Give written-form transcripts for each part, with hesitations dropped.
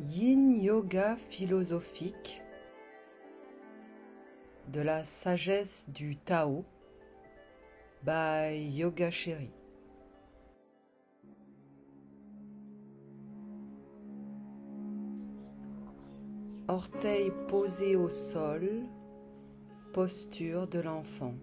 Yin Yoga philosophique de la sagesse du Tao by Yogachéri. Orteils posés au sol, posture de l'enfant.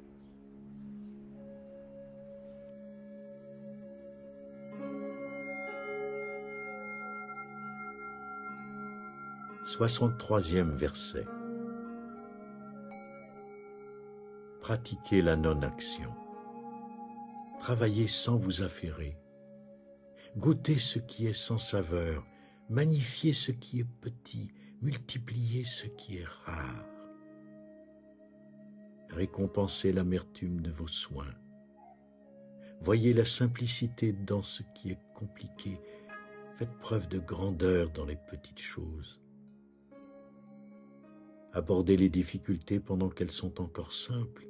Soixante-troisième verset. Pratiquez la non-action. Travaillez sans vous affairer. Goûtez ce qui est sans saveur. Magnifiez ce qui est petit. Multipliez ce qui est rare. Récompensez l'amertume de vos soins. Voyez la simplicité dans ce qui est compliqué. Faites preuve de grandeur dans les petites choses. Abordez les difficultés pendant qu'elles sont encore simples.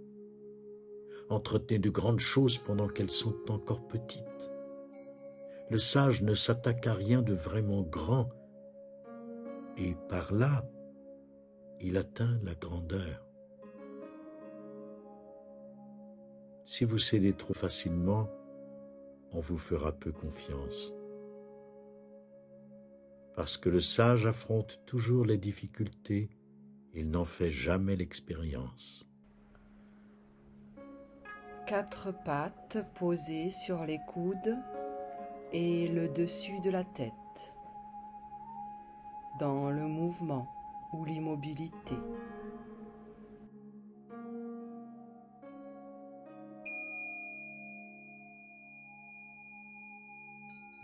Entretenez de grandes choses pendant qu'elles sont encore petites. Le sage ne s'attaque à rien de vraiment grand, et par là, il atteint la grandeur. Si vous cédez trop facilement, on vous fera peu confiance. Parce que le sage affronte toujours les difficultés, il n'en fait jamais l'expérience. 4 pattes posées sur les coudes et le dessus de la tête, dans le mouvement ou l'immobilité.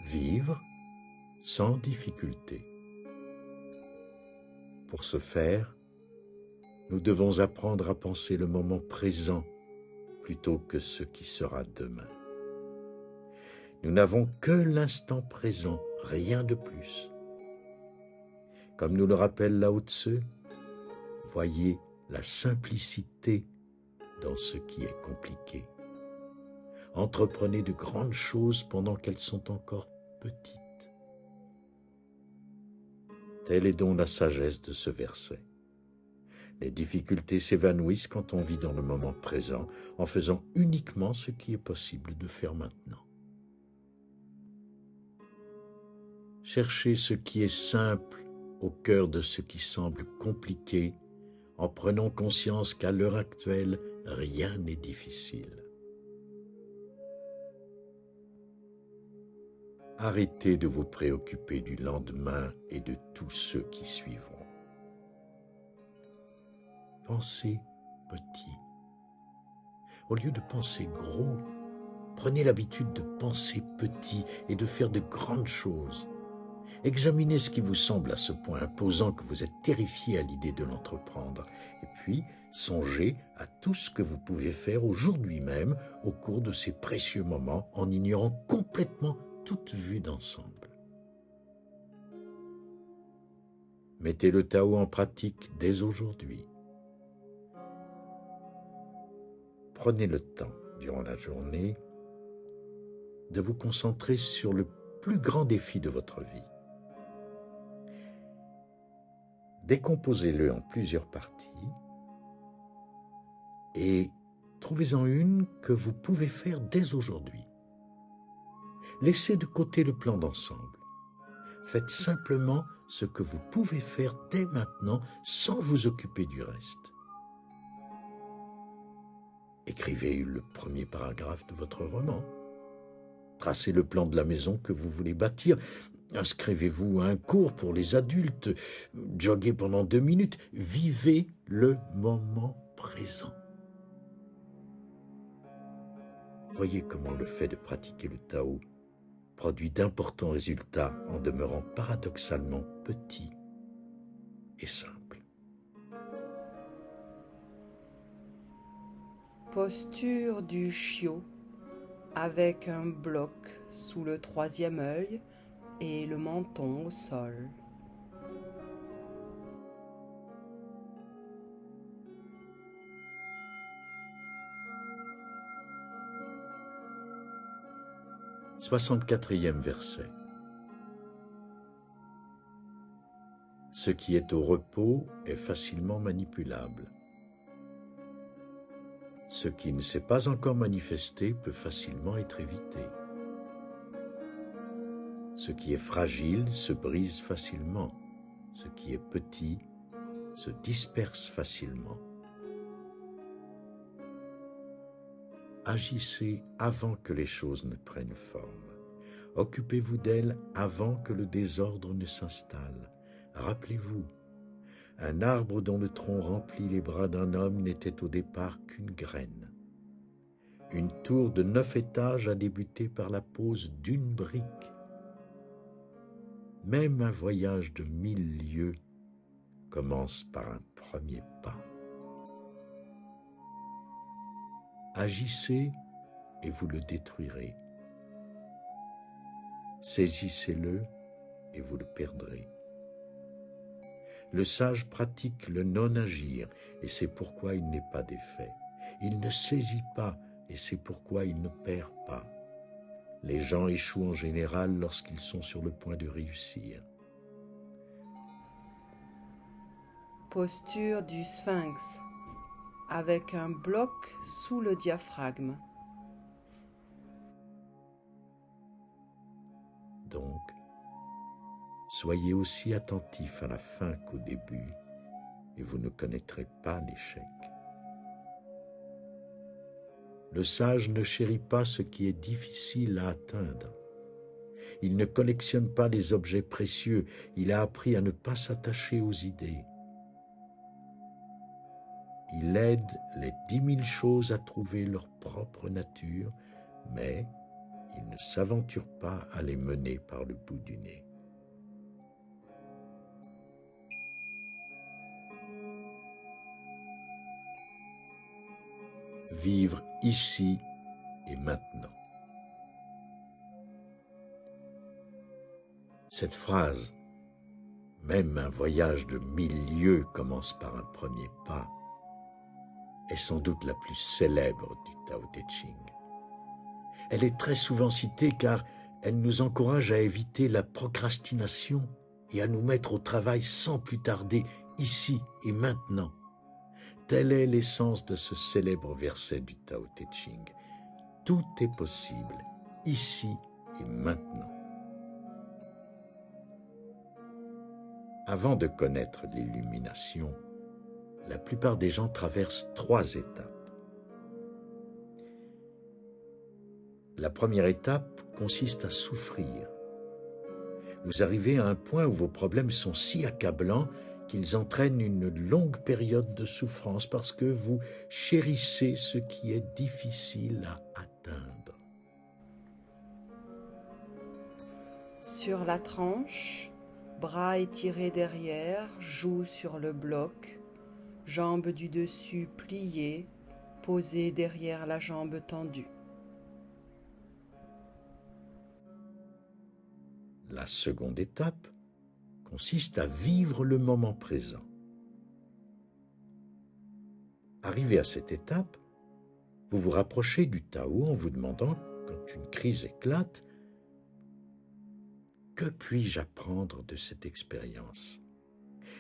Vivre sans difficulté. Pour ce faire, nous devons apprendre à penser le moment présent plutôt que ce qui sera demain. Nous n'avons que l'instant présent, rien de plus. Comme nous le rappelle Lao Tse, voyez la simplicité dans ce qui est compliqué. Entreprenez de grandes choses pendant qu'elles sont encore petites. Telle est donc la sagesse de ce verset. Les difficultés s'évanouissent quand on vit dans le moment présent, en faisant uniquement ce qui est possible de faire maintenant. Cherchez ce qui est simple au cœur de ce qui semble compliqué, en prenant conscience qu'à l'heure actuelle, rien n'est difficile. Arrêtez de vous préoccuper du lendemain et de tous ceux qui suivront. Pensez petit. Au lieu de penser gros, prenez l'habitude de penser petit et de faire de grandes choses. Examinez ce qui vous semble à ce point imposant que vous êtes terrifié à l'idée de l'entreprendre. Et puis, songez à tout ce que vous pouvez faire aujourd'hui même au cours de ces précieux moments en ignorant complètement toute vue d'ensemble. Mettez le Tao en pratique dès aujourd'hui. Prenez le temps, durant la journée, de vous concentrer sur le plus grand défi de votre vie. Décomposez-le en plusieurs parties et trouvez-en une que vous pouvez faire dès aujourd'hui. Laissez de côté le plan d'ensemble. Faites simplement ce que vous pouvez faire dès maintenant sans vous occuper du reste. Écrivez le premier paragraphe de votre roman. Tracez le plan de la maison que vous voulez bâtir. Inscrivez-vous à un cours pour les adultes. Joguez pendant 2 minutes. Vivez le moment présent. Voyez comment le fait de pratiquer le Tao produit d'importants résultats en demeurant paradoxalement petit et simple. Posture du chiot avec un bloc sous le 3e œil et le menton au sol. Soixante-quatrième verset. Ce qui est au repos est facilement manipulable. Ce qui ne s'est pas encore manifesté peut facilement être évité. Ce qui est fragile se brise facilement. Ce qui est petit se disperse facilement. Agissez avant que les choses ne prennent forme. Occupez-vous d'elles avant que le désordre ne s'installe. Rappelez-vous, un arbre dont le tronc remplit les bras d'un homme n'était au départ qu'une graine. Une tour de 9 étages a débuté par la pose d'une brique. Même un voyage de 1000 lieues commence par un premier pas. Agissez et vous le détruirez. Saisissez-le et vous le perdrez. Le sage pratique le non-agir et c'est pourquoi il n'est pas d'effet. Il ne saisit pas et c'est pourquoi il ne perd pas. Les gens échouent en général lorsqu'ils sont sur le point de réussir. Posture du sphinx avec un bloc sous le diaphragme. Donc, soyez aussi attentif à la fin qu'au début et vous ne connaîtrez pas l'échec. Le sage ne chérit pas ce qui est difficile à atteindre. Il ne collectionne pas les objets précieux, il a appris à ne pas s'attacher aux idées. Il aide les 10 000 choses à trouver leur propre nature, mais il ne s'aventure pas à les mener par le bout du nez. Vivre ici et maintenant. Cette phrase, même un voyage de 1000 lieues commence par un premier pas, est sans doute la plus célèbre du Tao Te Ching. Elle est très souvent citée car elle nous encourage à éviter la procrastination et à nous mettre au travail sans plus tarder, ici et maintenant. Telle est l'essence de ce célèbre verset du Tao Te Ching. Tout est possible, ici et maintenant. Avant de connaître l'illumination, la plupart des gens traversent 3 étapes. La première étape consiste à souffrir. Vous arrivez à un point où vos problèmes sont si accablants qu'ils entraînent une longue période de souffrance parce que vous chérissez ce qui est difficile à atteindre. Sur la tranche, bras étirés derrière, joues sur le bloc, jambes du dessus pliées, posées derrière la jambe tendue. La seconde étape consiste à vivre le moment présent. Arrivé à cette étape, vous vous rapprochez du Tao en vous demandant, quand une crise éclate, que puis-je apprendre de cette expérience ?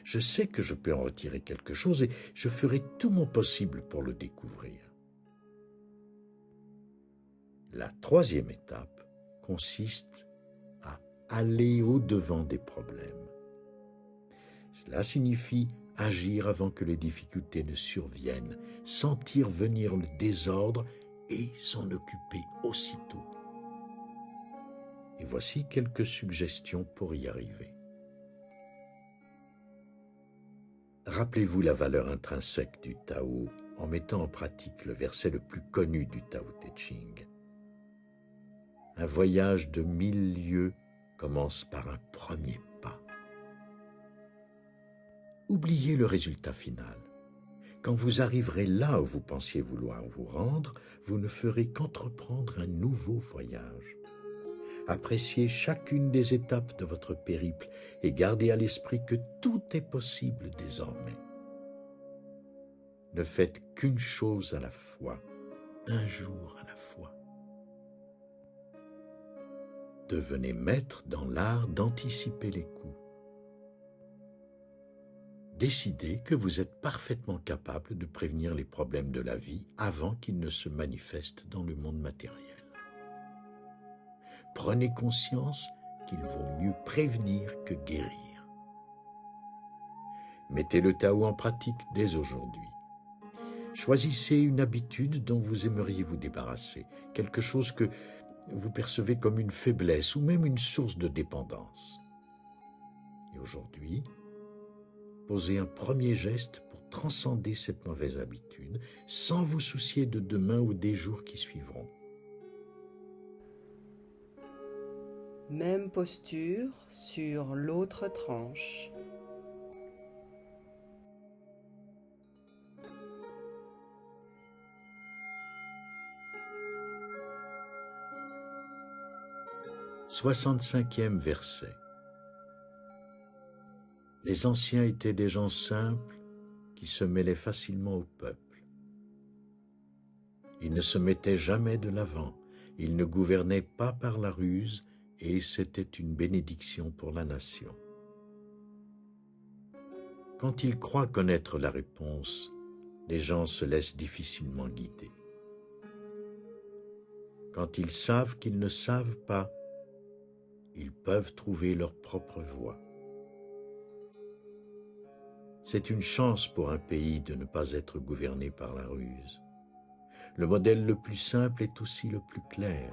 Je sais que je peux en retirer quelque chose et je ferai tout mon possible pour le découvrir. La troisième étape consiste à aller au-devant des problèmes. Cela signifie agir avant que les difficultés ne surviennent, sentir venir le désordre et s'en occuper aussitôt. Et voici quelques suggestions pour y arriver. Rappelez-vous la valeur intrinsèque du Tao en mettant en pratique le verset le plus connu du Tao Te Ching. Un voyage de 1000 lieues commence par un premier pas. Oubliez le résultat final. Quand vous arriverez là où vous pensiez vouloir vous rendre, vous ne ferez qu'entreprendre un nouveau voyage. Appréciez chacune des étapes de votre périple et gardez à l'esprit que tout est possible désormais. Ne faites qu'une chose à la fois, un jour à la fois. Devenez maître dans l'art d'anticiper les coups. décidez que vous êtes parfaitement capable de prévenir les problèmes de la vie avant qu'ils ne se manifestent dans le monde matériel. Prenez conscience qu'il vaut mieux prévenir que guérir. Mettez le Tao en pratique dès aujourd'hui. Choisissez une habitude dont vous aimeriez vous débarrasser, quelque chose que vous percevez comme une faiblesse ou même une source de dépendance. Et aujourd'hui, posez un premier geste pour transcender cette mauvaise habitude sans vous soucier de demain ou des jours qui suivront. Même posture sur l'autre tranche. « 65e verset. Les anciens étaient des gens simples qui se mêlaient facilement au peuple. Ils ne se mettaient jamais de l'avant, ils ne gouvernaient pas par la ruse, et c'était une bénédiction pour la nation. Quand ils croient connaître la réponse, les gens se laissent difficilement guider. Quand ils savent qu'ils ne savent pas, ils peuvent trouver leur propre voie. C'est une chance pour un pays de ne pas être gouverné par la ruse. Le modèle le plus simple est aussi le plus clair.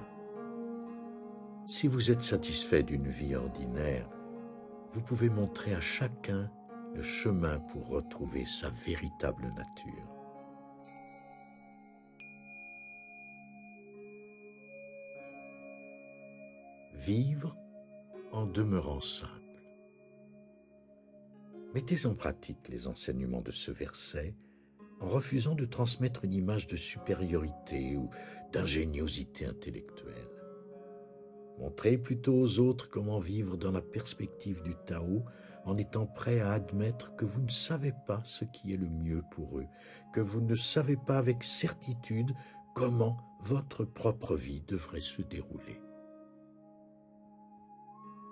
Si vous êtes satisfait d'une vie ordinaire, vous pouvez montrer à chacun le chemin pour retrouver sa véritable nature. Vivre en demeurant simple. Mettez en pratique les enseignements de ce verset en refusant de transmettre une image de supériorité ou d'ingéniosité intellectuelle. Montrez plutôt aux autres comment vivre dans la perspective du Tao en étant prêt à admettre que vous ne savez pas ce qui est le mieux pour eux, que vous ne savez pas avec certitude comment votre propre vie devrait se dérouler.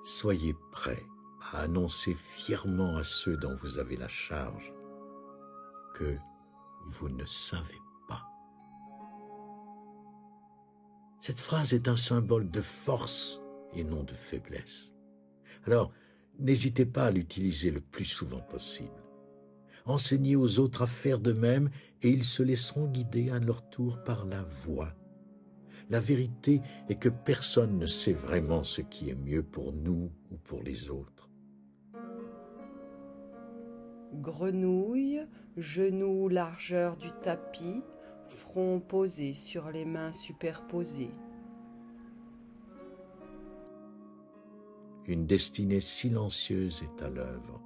Soyez prêts à annoncer fièrement à ceux dont vous avez la charge que vous ne savez pas. Cette phrase est un symbole de force et non de faiblesse. Alors, n'hésitez pas à l'utiliser le plus souvent possible. Enseignez aux autres à faire de même et ils se laisseront guider à leur tour par la voix. La vérité est que personne ne sait vraiment ce qui est mieux pour nous ou pour les autres. Grenouille, genoux largeur du tapis, front posé sur les mains superposées. Une destinée silencieuse est à l'œuvre.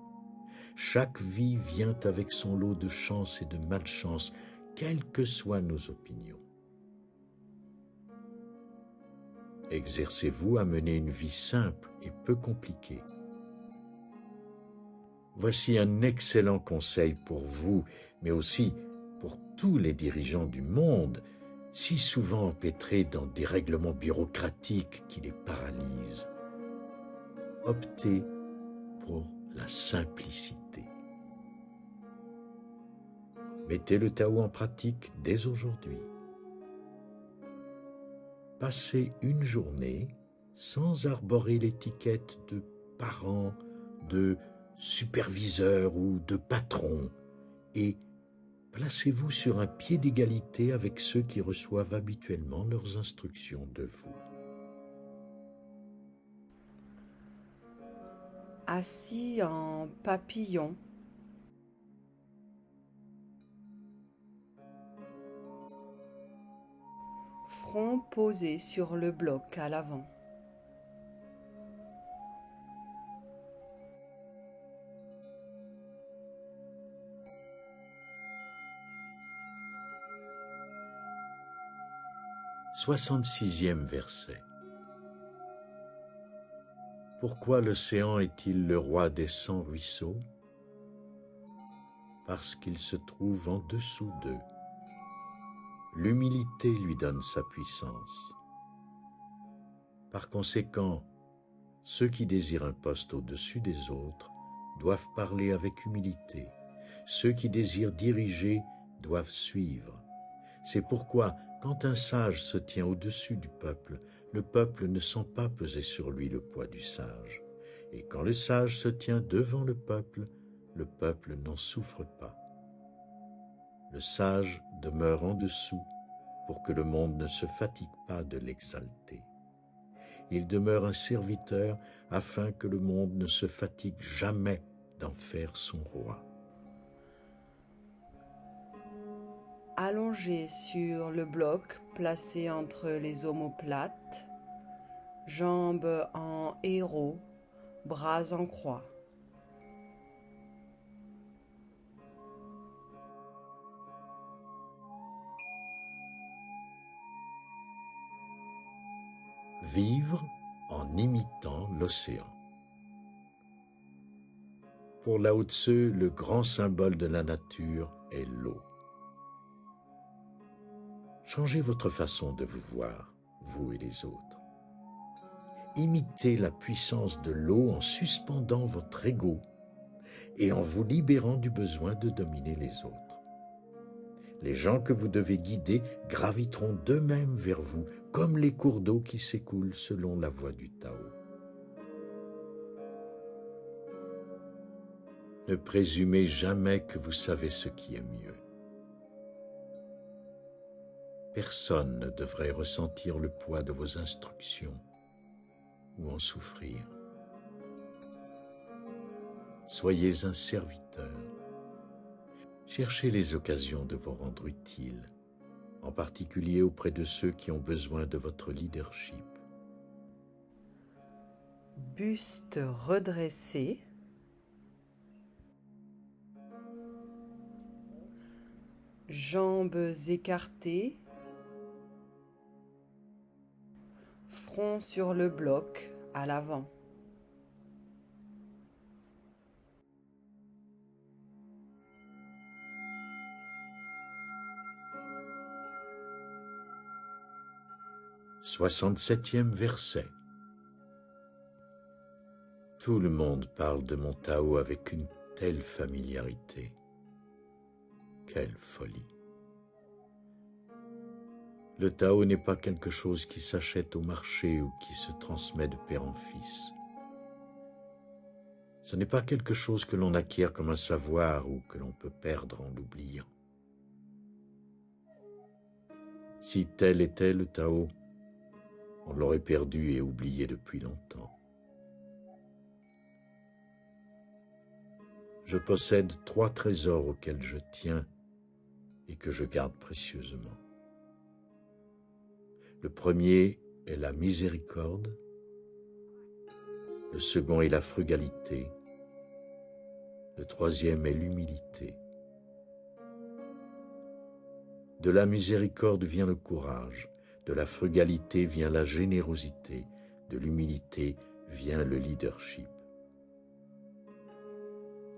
Chaque vie vient avec son lot de chance et de malchance, quelles que soient nos opinions. Exercez-vous à mener une vie simple et peu compliquée. Voici un excellent conseil pour vous, mais aussi pour tous les dirigeants du monde, si souvent empêtrés dans des règlements bureaucratiques qui les paralysent. Optez pour la simplicité. Mettez le Tao en pratique dès aujourd'hui. Passez une journée sans arborer l'étiquette de parent, de superviseur ou de patron et placez-vous sur un pied d'égalité avec ceux qui reçoivent habituellement leurs instructions de vous. Assis en papillon. Front posé sur le bloc à l'avant. « 66e verset. Pourquoi l'océan est-il le roi des 100 ruisseaux? Parce qu'il se trouve en dessous d'eux. L'humilité lui donne sa puissance. Par conséquent, ceux qui désirent un poste au-dessus des autres doivent parler avec humilité. Ceux qui désirent diriger doivent suivre. C'est pourquoi, quand un sage se tient au-dessus du peuple, le peuple ne sent pas peser sur lui le poids du sage. Et quand le sage se tient devant le peuple n'en souffre pas. Le sage demeure en dessous pour que le monde ne se fatigue pas de l'exalter. Il demeure un serviteur afin que le monde ne se fatigue jamais d'en faire son roi. Allongé sur le bloc placé entre les omoplates, jambes en héros, bras en croix. Vivre en imitant l'océan. Pour Lao Tzu, le grand symbole de la nature est l'eau. Changez votre façon de vous voir, vous et les autres. Imitez la puissance de l'eau en suspendant votre ego et en vous libérant du besoin de dominer les autres. Les gens que vous devez guider graviteront d'eux-mêmes vers vous, comme les cours d'eau qui s'écoulent selon la voie du Tao. Ne présumez jamais que vous savez ce qui est mieux. Personne ne devrait ressentir le poids de vos instructions ou en souffrir. Soyez un serviteur. Cherchez les occasions de vous rendre utile, en particulier auprès de ceux qui ont besoin de votre leadership. Buste redressé. Jambes écartées. Front sur le bloc à l'avant. Soixante-septième verset. Tout le monde parle de mon Tao avec une telle familiarité. Quelle folie! Le Tao n'est pas quelque chose qui s'achète au marché ou qui se transmet de père en fils. Ce n'est pas quelque chose que l'on acquiert comme un savoir ou que l'on peut perdre en l'oubliant. Si tel était le Tao, on l'aurait perdu et oublié depuis longtemps. Je possède 3 trésors auxquels je tiens et que je garde précieusement. Le premier est la miséricorde, le second est la frugalité, le troisième est l'humilité. De la miséricorde vient le courage, de la frugalité vient la générosité, de l'humilité vient le leadership.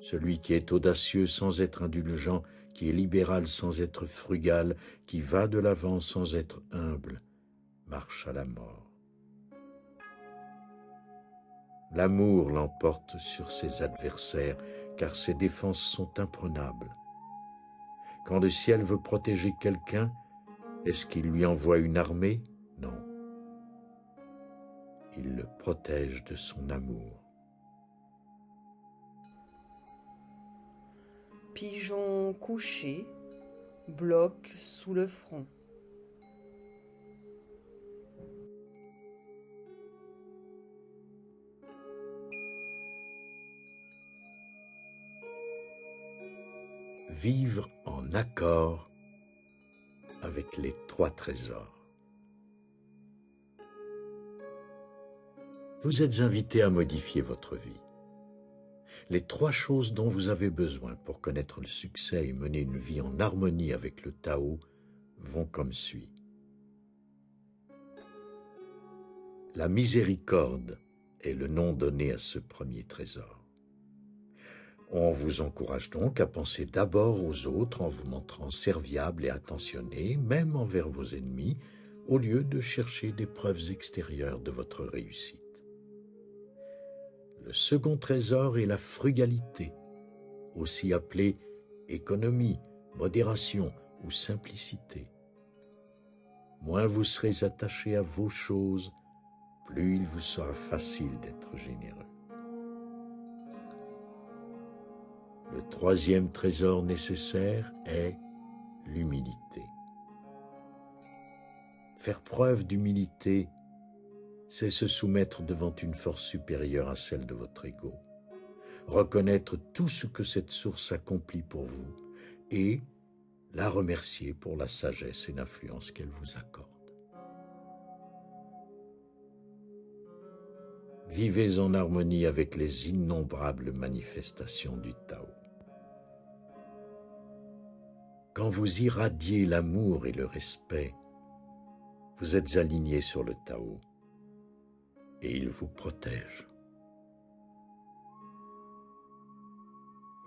Celui qui est audacieux sans être indulgent, qui est libéral sans être frugal, qui va de l'avant sans être humble, marche à la mort. L'amour l'emporte sur ses adversaires, car ses défenses sont imprenables. Quand le ciel veut protéger quelqu'un, est-ce qu'il lui envoie une armée? Non. Il le protège de son amour. Pigeon couché, bloc sous le front. Vivre en accord avec les 3 trésors. Vous êtes invité à modifier votre vie. Les 3 choses dont vous avez besoin pour connaître le succès et mener une vie en harmonie avec le Tao vont comme suit. La miséricorde est le nom donné à ce premier trésor. On vous encourage donc à penser d'abord aux autres en vous montrant serviable et attentionné, même envers vos ennemis, au lieu de chercher des preuves extérieures de votre réussite. Le second trésor est la frugalité, aussi appelée économie, modération ou simplicité. Moins vous serez attaché à vos choses, plus il vous sera facile d'être généreux. Le troisième trésor nécessaire est l'humilité. Faire preuve d'humilité, c'est se soumettre devant une force supérieure à celle de votre ego, reconnaître tout ce que cette source accomplit pour vous et la remercier pour la sagesse et l'influence qu'elle vous accorde. Vivez en harmonie avec les innombrables manifestations du Tao. Quand vous irradiez l'amour et le respect, vous êtes aligné sur le Tao et il vous protège.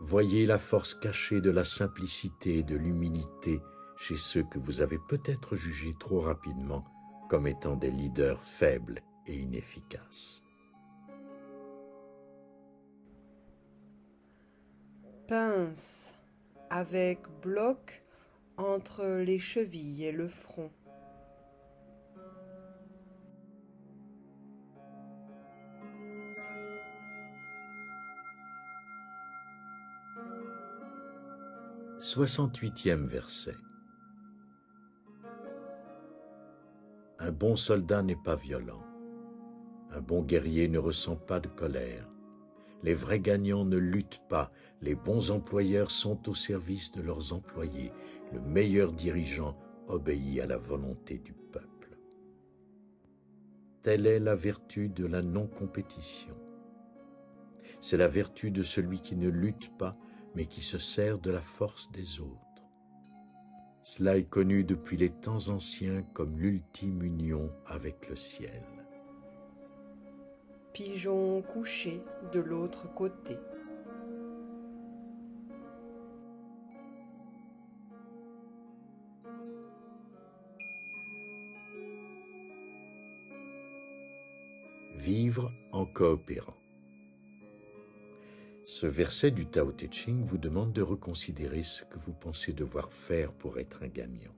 Voyez la force cachée de la simplicité et de l'humilité chez ceux que vous avez peut-être jugés trop rapidement comme étant des leaders faibles et inefficaces. Pince avec bloc entre les chevilles et le front. « 68e verset. Un bon soldat n'est pas violent. Un bon guerrier ne ressent pas de colère. Les vrais gagnants ne luttent pas. Les bons employeurs sont au service de leurs employés. Le meilleur dirigeant obéit à la volonté du peuple. Telle est la vertu de la non-compétition. C'est la vertu de celui qui ne lutte pas, mais qui se sert de la force des autres. Cela est connu depuis les temps anciens comme l'ultime union avec le ciel. Pigeon couché de l'autre côté. Vivre en coopérant. Ce verset du Tao Te Ching vous demande de reconsidérer ce que vous pensez devoir faire pour être un gagnant.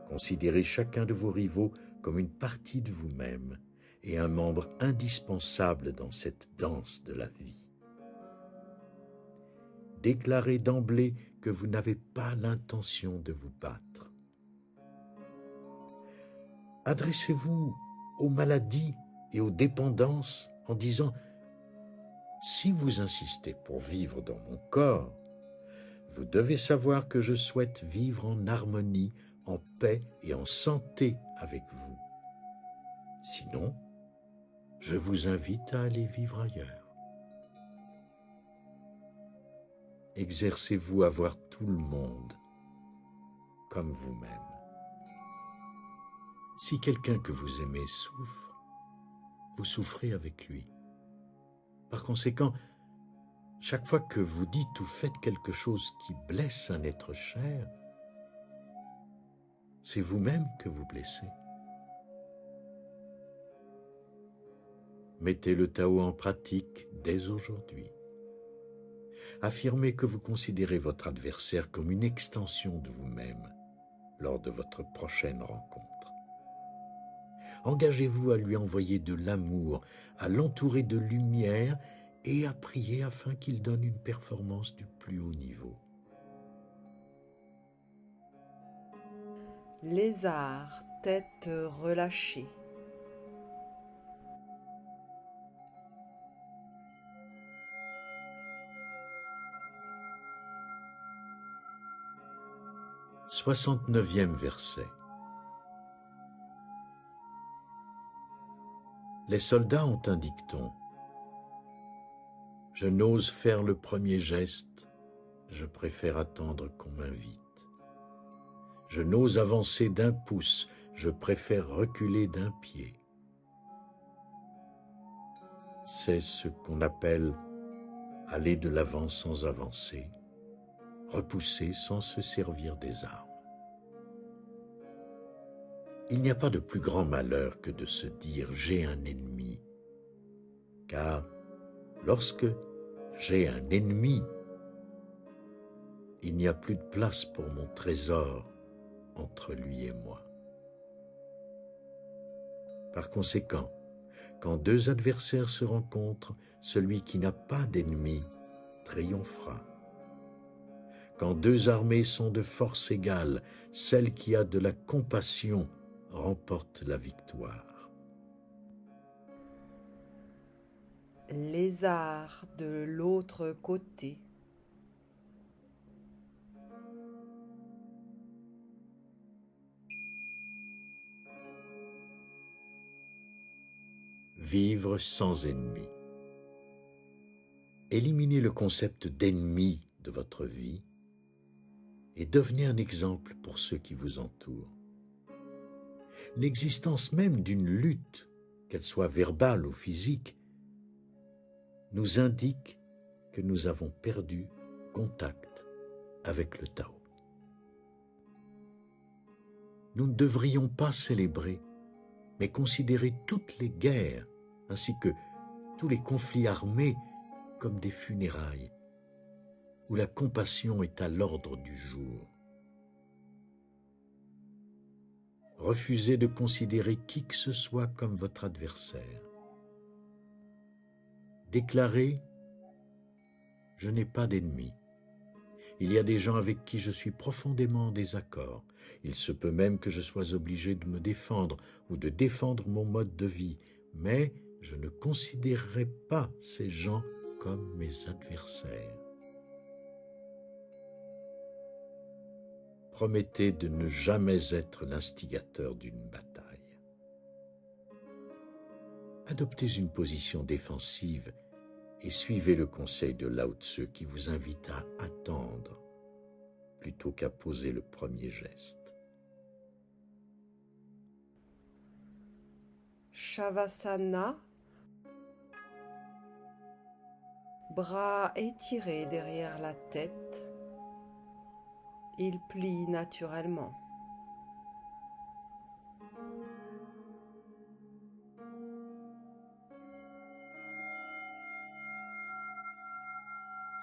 Considérez chacun de vos rivaux comme une partie de vous-même et un membre indispensable dans cette danse de la vie. Déclarez d'emblée que vous n'avez pas l'intention de vous battre. Adressez-vous aux maladies et aux dépendances en disant « Si vous insistez pour vivre dans mon corps, vous devez savoir que je souhaite vivre en harmonie, en paix et en santé avec vous. Sinon, je vous invite à aller vivre ailleurs. » Exercez-vous à voir tout le monde comme vous-même. Si quelqu'un que vous aimez souffre, vous souffrez avec lui. Par conséquent, chaque fois que vous dites ou faites quelque chose qui blesse un être cher, c'est vous-même que vous blessez. Mettez le Tao en pratique dès aujourd'hui. Affirmez que vous considérez votre adversaire comme une extension de vous-même lors de votre prochaine rencontre. Engagez-vous à lui envoyer de l'amour, à l'entourer de lumière et à prier afin qu'il donne une performance du plus haut niveau. Lézard, tête relâchée. « 69e verset. Les soldats ont un dicton. Je n'ose faire le premier geste, je préfère attendre qu'on m'invite. Je n'ose avancer d'un pouce, je préfère reculer d'un pied. C'est ce qu'on appelle aller de l'avant sans avancer, repousser sans se servir des armes. Il n'y a pas de plus grand malheur que de se dire « j'ai un ennemi », car Lorsque j'ai un ennemi, il n'y a plus de place pour mon trésor entre lui et moi. Par conséquent, quand deux adversaires se rencontrent, celui qui n'a pas d'ennemi triomphera. Quand deux armées sont de force égale, celle qui a de la compassion remporte la victoire. Lézard de l'autre côté. Vivre sans ennemi. Éliminez le concept d'ennemi de votre vie et devenez un exemple pour ceux qui vous entourent. L'existence même d'une lutte, qu'elle soit verbale ou physique, nous indique que nous avons perdu contact avec le Tao. Nous ne devrions pas célébrer, mais considérer toutes les guerres ainsi que tous les conflits armés comme des funérailles où la compassion est à l'ordre du jour. Refusez de considérer qui que ce soit comme votre adversaire. Déclarez « Je n'ai pas d'ennemis. Il y a des gens avec qui je suis profondément en désaccord. Il se peut même que je sois obligé de me défendre ou de défendre mon mode de vie, mais je ne considérerai pas ces gens comme mes adversaires. » Promettez de ne jamais être l'instigateur d'une bataille. Adoptez une position défensive et suivez le conseil de Lao Tzu qui vous invite à attendre plutôt qu'à poser le premier geste. Shavasana. Bras étirés derrière la tête. Il plie naturellement.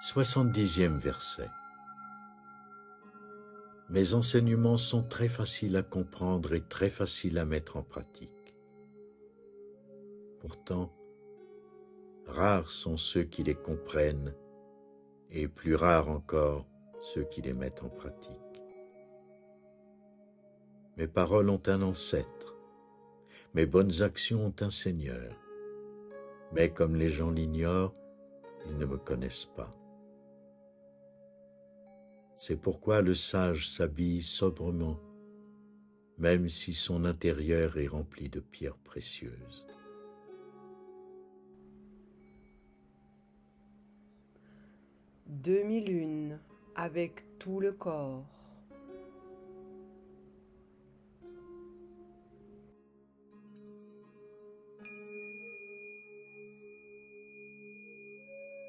« 70e verset. Mes enseignements sont très faciles à comprendre et très faciles à mettre en pratique. Pourtant, rares sont ceux qui les comprennent et plus rares encore ceux qui les mettent en pratique. Mes paroles ont un ancêtre, mes bonnes actions ont un Seigneur, mais comme les gens l'ignorent, ils ne me connaissent pas. C'est pourquoi le sage s'habille sobrement, même si son intérieur est rempli de pierres précieuses. Demi-lune avec tout le corps.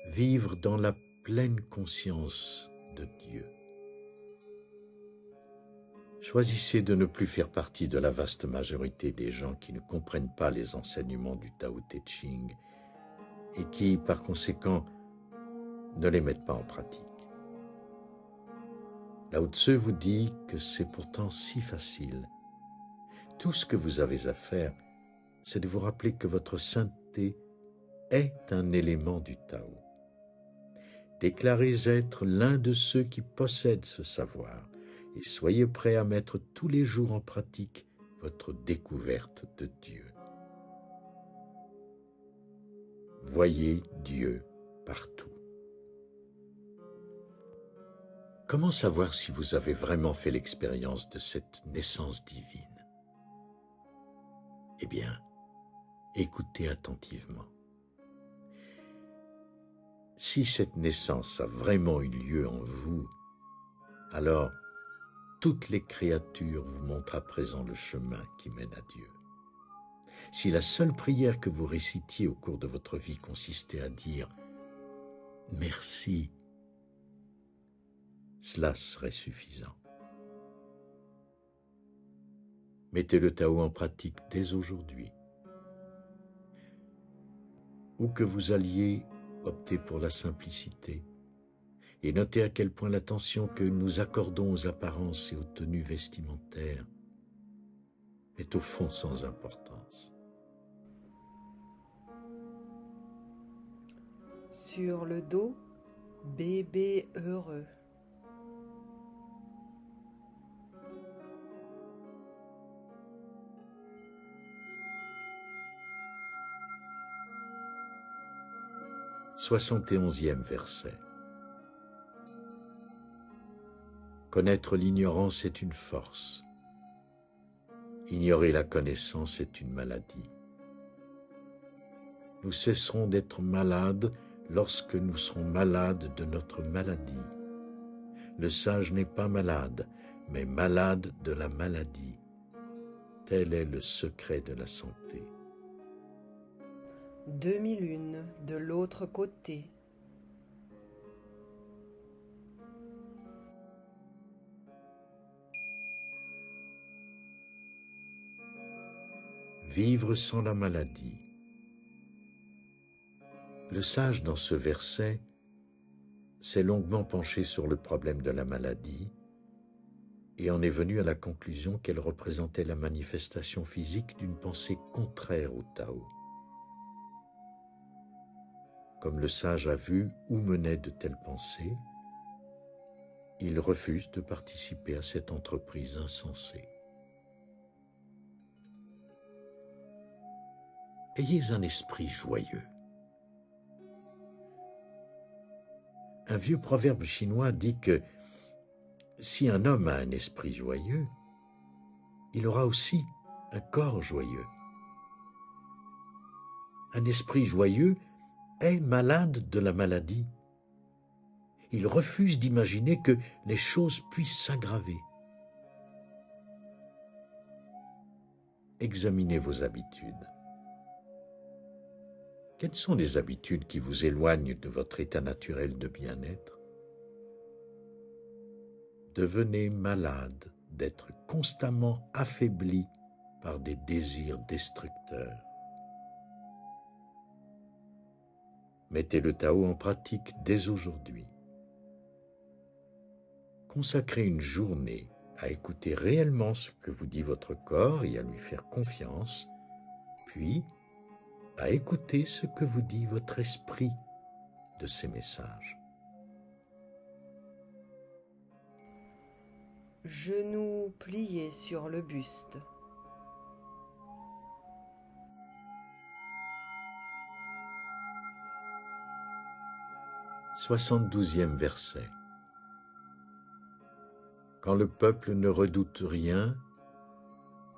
Vivre dans la pleine conscience de Dieu. Choisissez de ne plus faire partie de la vaste majorité des gens qui ne comprennent pas les enseignements du Tao Te Ching et qui, par conséquent, ne les mettent pas en pratique. Lao Tzu vous dit que c'est pourtant si facile. Tout ce que vous avez à faire, c'est de vous rappeler que votre sainteté est un élément du Tao. Déclarez être l'un de ceux qui possèdent ce savoir et soyez prêts à mettre tous les jours en pratique votre découverte de Dieu. Voyez Dieu partout. Comment savoir si vous avez vraiment fait l'expérience de cette naissance divine? Eh bien, écoutez attentivement. Si cette naissance a vraiment eu lieu en vous, alors toutes les créatures vous montrent à présent le chemin qui mène à Dieu. Si la seule prière que vous récitiez au cours de votre vie consistait à dire « Merci », cela serait suffisant. Mettez le Tao en pratique dès aujourd'hui. Où que vous alliez, optez pour la simplicité et notez à quel point l'attention que nous accordons aux apparences et aux tenues vestimentaires est au fond sans importance. Sur le dos, bébé heureux. Soixante-et-onzième verset. Connaître l'ignorance est une force. Ignorer la connaissance est une maladie. Nous cesserons d'être malades lorsque nous serons malades de notre maladie. Le sage n'est pas malade, mais malade de la maladie. Tel est le secret de la santé. Demi-lune de l'autre côté. Vivre sans la maladie. Le sage, dans ce verset, s'est longuement penché sur le problème de la maladie et en est venu à la conclusion qu'elle représentait la manifestation physique d'une pensée contraire au Tao. Comme le sage a vu où menaient de telles pensées, il refuse de participer à cette entreprise insensée. Ayez un esprit joyeux. Un vieux proverbe chinois dit que si un homme a un esprit joyeux, il aura aussi un corps joyeux. Un esprit joyeux est malade de la maladie. Il refuse d'imaginer que les choses puissent s'aggraver. Examinez vos habitudes. Quelles sont les habitudes qui vous éloignent de votre état naturel de bien-être? Devenez malade d'être constamment affaibli par des désirs destructeurs. Mettez le Tao en pratique dès aujourd'hui. Consacrez une journée à écouter réellement ce que vous dit votre corps et à lui faire confiance, puis à écouter ce que vous dit votre esprit de ces messages. Genoux pliés sur le buste. Soixante-douzième verset. Quand le peuple ne redoute rien,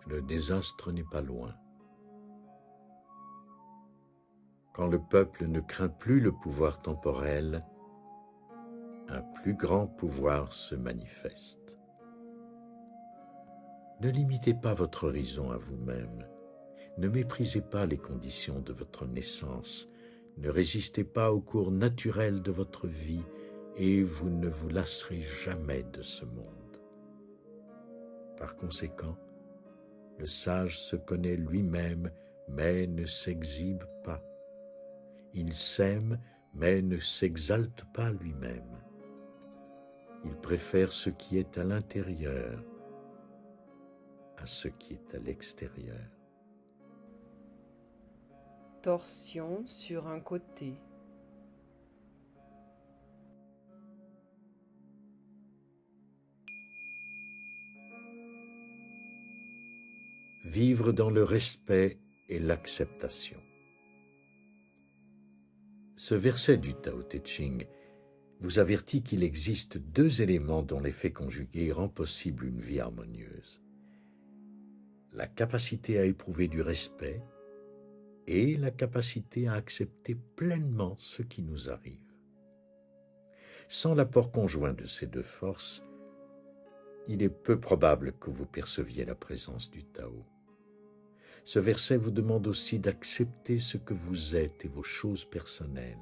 le désastre n'est pas loin. Quand le peuple ne craint plus le pouvoir temporel, un plus grand pouvoir se manifeste. Ne limitez pas votre horizon à vous-même. Ne méprisez pas les conditions de votre naissance. Ne résistez pas au cours naturel de votre vie et vous ne vous lasserez jamais de ce monde. Par conséquent, le sage se connaît lui-même mais ne s'exhibe pas. Il s'aime mais ne s'exalte pas lui-même. Il préfère ce qui est à l'intérieur à ce qui est à l'extérieur. Torsion sur un côté. Vivre dans le respect et l'acceptation. Ce verset du Tao Te Ching vous avertit qu'il existe deux éléments dont l'effet conjugué rend possible une vie harmonieuse. La capacité à éprouver du respect et la capacité à accepter pleinement ce qui nous arrive. Sans l'apport conjoint de ces deux forces, il est peu probable que vous perceviez la présence du Tao. Ce verset vous demande aussi d'accepter ce que vous êtes et vos choses personnelles.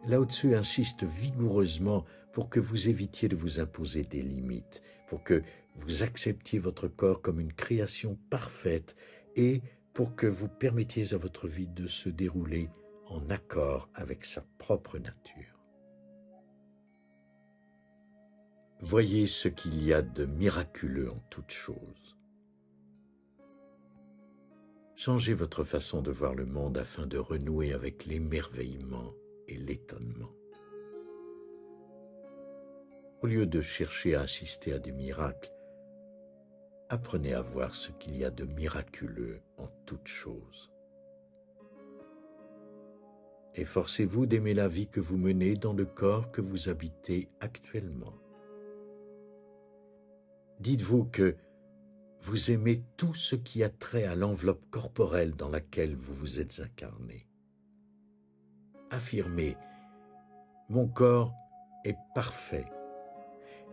Lao Tzu insiste vigoureusement pour que vous évitiez de vous imposer des limites, pour que vous acceptiez votre corps comme une création parfaite et pour que vous permettiez à votre vie de se dérouler en accord avec sa propre nature. Voyez ce qu'il y a de miraculeux en toute chose. Changez votre façon de voir le monde afin de renouer avec l'émerveillement et l'étonnement. Au lieu de chercher à assister à des miracles, apprenez à voir ce qu'il y a de miraculeux en toute chose. Efforcez-vous d'aimer la vie que vous menez dans le corps que vous habitez actuellement. Dites-vous que vous aimez tout ce qui a trait à l'enveloppe corporelle dans laquelle vous vous êtes incarné. Affirmez « Mon corps est parfait,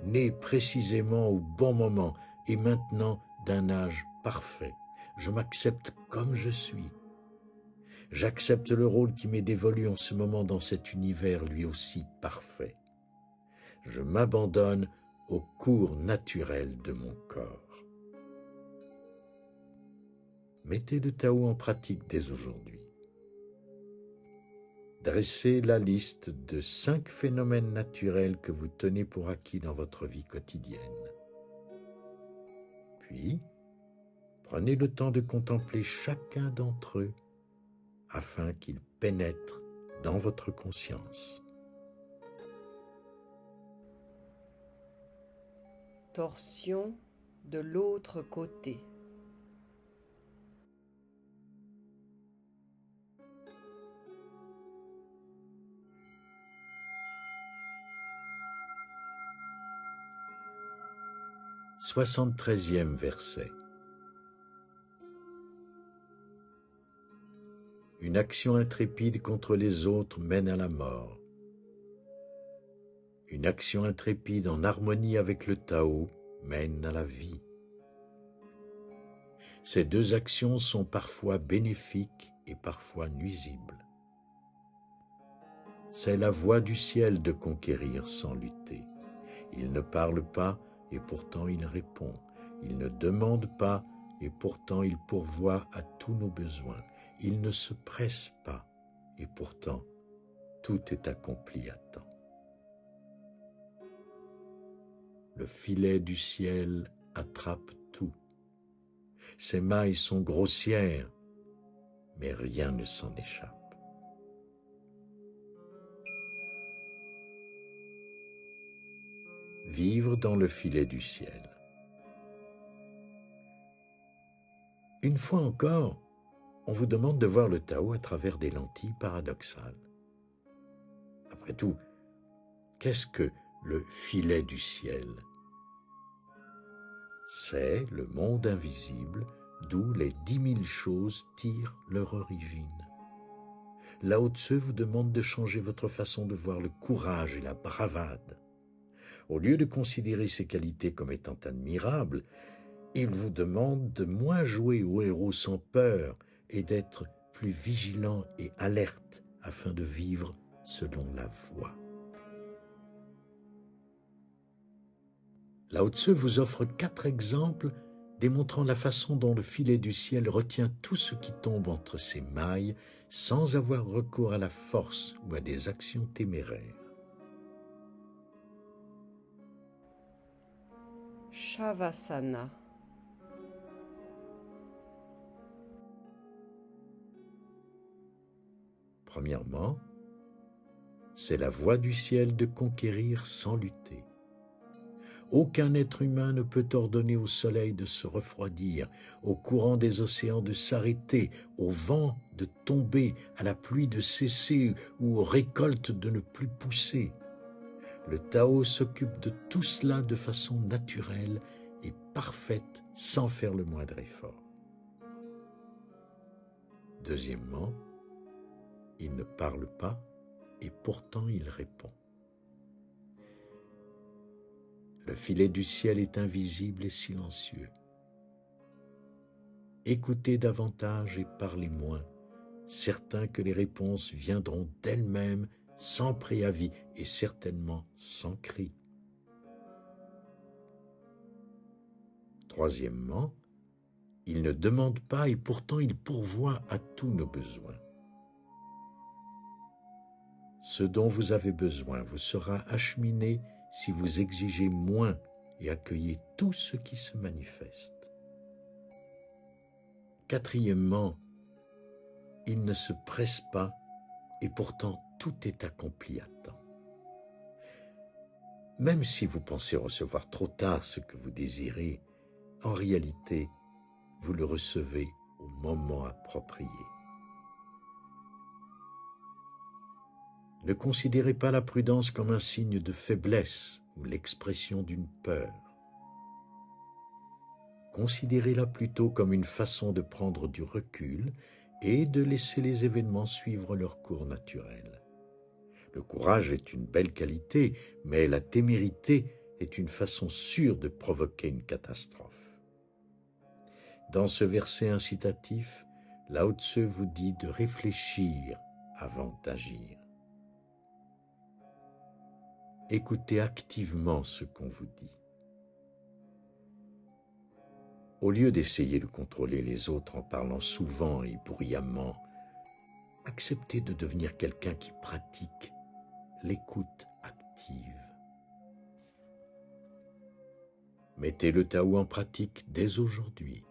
né précisément au bon moment et maintenant d'un âge parfait. Je m'accepte comme je suis. J'accepte le rôle qui m'est dévolu en ce moment dans cet univers lui aussi parfait. Je m'abandonne au cours naturel de mon corps. » Mettez le Tao en pratique dès aujourd'hui. Dressez la liste de 5 phénomènes naturels que vous tenez pour acquis dans votre vie quotidienne. Puis, prenez le temps de contempler chacun d'entre eux afin qu'ils pénètrent dans votre conscience. Torsion de l'autre côté. Soixante-treizième verset. Une action intrépide contre les autres mène à la mort. Une action intrépide en harmonie avec le Tao mène à la vie. Ces deux actions sont parfois bénéfiques et parfois nuisibles. C'est la voie du ciel de conquérir sans lutter. Il ne parle pas et pourtant il répond. Il ne demande pas et pourtant il pourvoit à tous nos besoins. Il ne se presse pas et pourtant tout est accompli à temps. Le filet du ciel attrape tout. Ses mailles sont grossières, mais rien ne s'en échappe. Vivre dans le filet du ciel. Une fois encore, on vous demande de voir le Tao à travers des lentilles paradoxales. Après tout, qu'est-ce que le filet du ciel? C'est le monde invisible d'où les 10 000 choses tirent leur origine. Lao Tse vous demande de changer votre façon de voir le courage et la bravade. Au lieu de considérer ces qualités comme étant admirables, il vous demande de moins jouer au héros sans peur et d'être plus vigilant et alerte afin de vivre selon la voie. Lao Tse vous offre 4 exemples démontrant la façon dont le filet du ciel retient tout ce qui tombe entre ses mailles sans avoir recours à la force ou à des actions téméraires. Shavasana. Premièrement, c'est la voie du ciel de conquérir sans lutter. Aucun être humain ne peut ordonner au soleil de se refroidir, au courant des océans de s'arrêter, au vent de tomber, à la pluie de cesser ou aux récoltes de ne plus pousser. Le Tao s'occupe de tout cela de façon naturelle et parfaite sans faire le moindre effort. Deuxièmement, il ne parle pas et pourtant il répond. Le filet du ciel est invisible et silencieux. Écoutez davantage et parlez moins, certain que les réponses viendront d'elles-mêmes sans préavis et certainement sans cri. Troisièmement, il ne demande pas et pourtant il pourvoit à tous nos besoins. Ce dont vous avez besoin vous sera acheminé si vous exigez moins et accueillez tout ce qui se manifeste. Quatrièmement, il ne se presse pas et pourtant tout est accompli à temps. Même si vous pensez recevoir trop tard ce que vous désirez, en réalité, vous le recevez au moment approprié. Ne considérez pas la prudence comme un signe de faiblesse ou l'expression d'une peur. Considérez-la plutôt comme une façon de prendre du recul et de laisser les événements suivre leur cours naturel. Le courage est une belle qualité, mais la témérité est une façon sûre de provoquer une catastrophe. Dans ce verset incitatif, Lao Tse vous dit de réfléchir avant d'agir. Écoutez activement ce qu'on vous dit. Au lieu d'essayer de contrôler les autres en parlant souvent et bruyamment, acceptez de devenir quelqu'un qui pratique l'écoute active. Mettez le Tao en pratique dès aujourd'hui.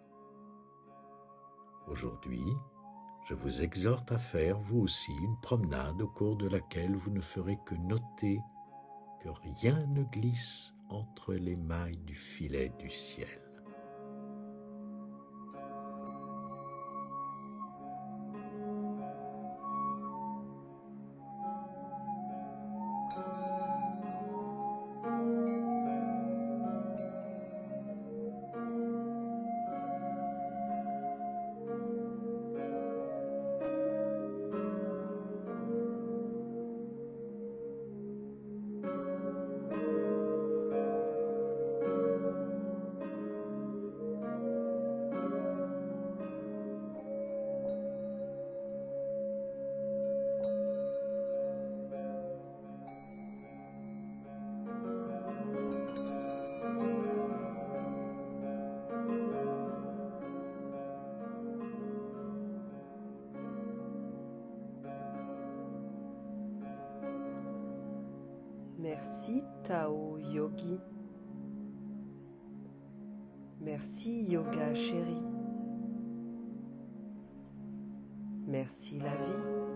Aujourd'hui, je vous exhorte à faire, vous aussi, une promenade au cours de laquelle vous ne ferez que noter que rien ne glisse entre les mailles du filet du ciel. Merci Tao Yogi. Merci Yoga Chéri. Merci la vie.